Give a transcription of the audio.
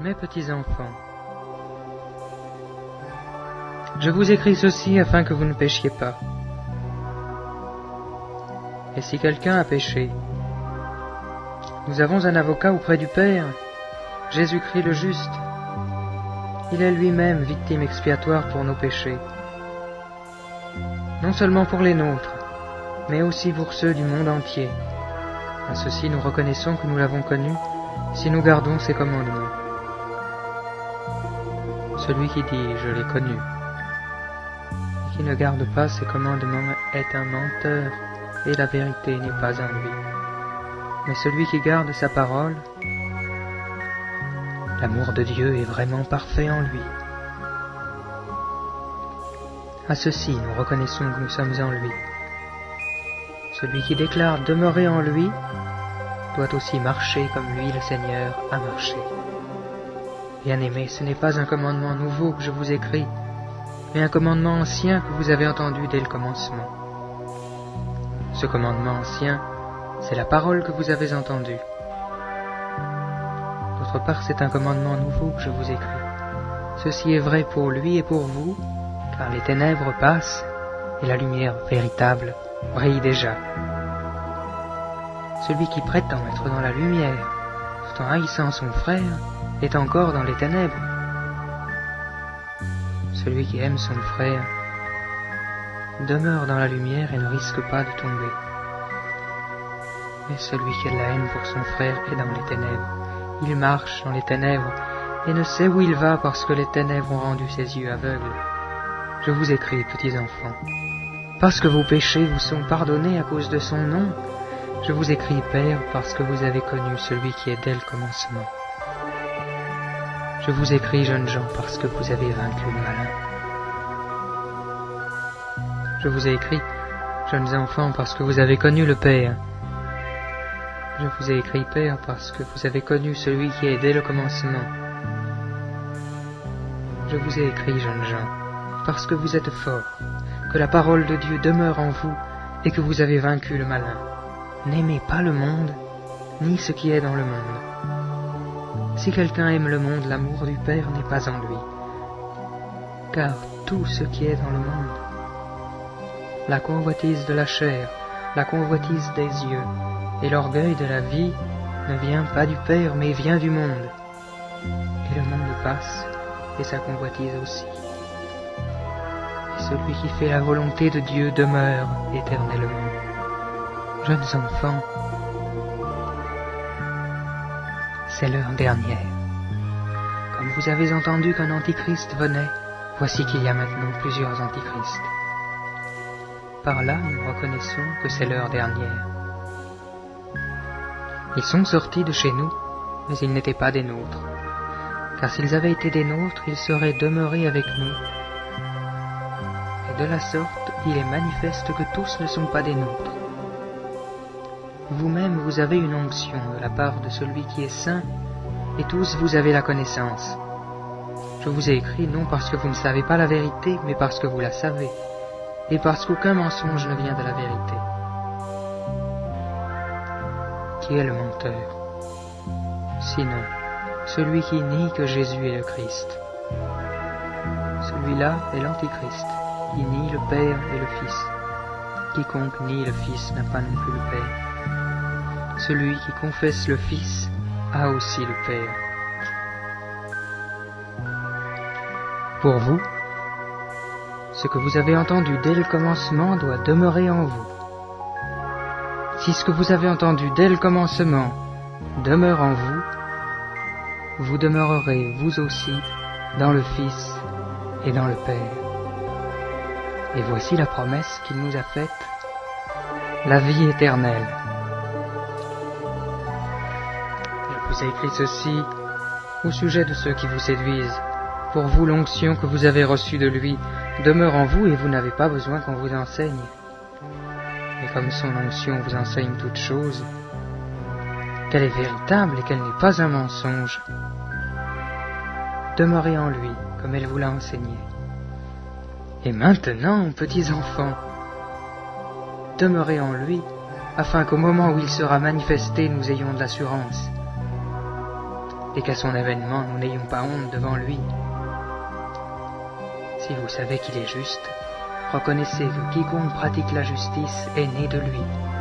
Mes petits enfants, je vous écris ceci afin que vous ne péchiez pas. Et si quelqu'un a péché, nous avons un avocat auprès du Père, Jésus-Christ le juste. Il est lui-même victime expiatoire pour nos péchés, non seulement pour les nôtres, mais aussi pour ceux du monde entier. À ceci nous reconnaissons que nous l'avons connu, si nous gardons ses commandements. Celui qui dit « je l'ai connu » et qui ne garde pas ses commandements est un menteur, et la vérité n'est pas en lui. Mais celui qui garde sa parole, l'amour de Dieu est vraiment parfait en lui. À ceci nous reconnaissons que nous sommes en lui. Celui qui déclare demeurer en lui doit aussi marcher comme lui le Seigneur a marché. Bien-aimés, ce n'est pas un commandement nouveau que je vous écris, mais un commandement ancien que vous avez entendu dès le commencement. Ce commandement ancien, c'est la parole que vous avez entendue. D'autre part, c'est un commandement nouveau que je vous écris. Ceci est vrai pour lui et pour vous, car les ténèbres passent et la lumière véritable brille déjà. Celui qui prétend être dans la lumière, tout en haïssant son frère, est encore dans les ténèbres. Celui qui aime son frère demeure dans la lumière et ne risque pas de tomber. Mais celui qui a de la haine pour son frère est dans les ténèbres. Il marche dans les ténèbres et ne sait où il va parce que les ténèbres ont rendu ses yeux aveugles. Je vous écris, petits enfants, parce que vos péchés vous sont pardonnés à cause de son nom. Je vous écris, Père, parce que vous avez connu celui qui est dès le commencement. Je vous écris, jeunes gens, parce que vous avez vaincu le malin. Je vous ai écrit, jeunes enfants, parce que vous avez connu le Père. Je vous ai écrit, Père, parce que vous avez connu celui qui est dès le commencement. Je vous ai écrit, jeunes gens, parce que vous êtes forts, que la parole de Dieu demeure en vous et que vous avez vaincu le malin. N'aimez pas le monde, ni ce qui est dans le monde. Si quelqu'un aime le monde, l'amour du Père n'est pas en lui. Car tout ce qui est dans le monde, la convoitise de la chair, la convoitise des yeux et l'orgueil de la vie ne vient pas du Père, mais vient du monde. Et le monde passe, et sa convoitise aussi. Et celui qui fait la volonté de Dieu demeure éternellement. Jeunes enfants, c'est l'heure dernière. Comme vous avez entendu qu'un antichrist venait, voici qu'il y a maintenant plusieurs antichrists. Par là, nous reconnaissons que c'est l'heure dernière. Ils sont sortis de chez nous, mais ils n'étaient pas des nôtres. Car s'ils avaient été des nôtres, ils seraient demeurés avec nous. Et de la sorte, il est manifeste que tous ne sont pas des nôtres. Vous-même, vous avez une onction de la part de celui qui est saint, et tous vous avez la connaissance. Je vous ai écrit non parce que vous ne savez pas la vérité, mais parce que vous la savez, et parce qu'aucun mensonge ne vient de la vérité. Qui est le menteur? Sinon, celui qui nie que Jésus est le Christ. Celui-là est l'Antichrist, qui nie le Père et le Fils. Quiconque nie le Fils n'a pas non plus le Père. Celui qui confesse le Fils a aussi le Père. Pour vous, ce que vous avez entendu dès le commencement doit demeurer en vous. Si ce que vous avez entendu dès le commencement demeure en vous, vous demeurerez vous aussi dans le Fils et dans le Père. Et voici la promesse qu'il nous a faite, la vie éternelle. Je vous ai écrit ceci au sujet de ceux qui vous séduisent. Pour vous, l'onction que vous avez reçue de lui demeure en vous et vous n'avez pas besoin qu'on vous enseigne. Mais comme son onction vous enseigne toutes choses, qu'elle est véritable et qu'elle n'est pas un mensonge, demeurez en lui comme elle vous l'a enseigné. Et maintenant, petits enfants, demeurez en lui, afin qu'au moment où il sera manifesté, nous ayons de l'assurance. et qu'à son avènement nous n'ayons pas honte devant lui. Si vous savez qu'il est juste, reconnaissez que quiconque pratique la justice est né de lui,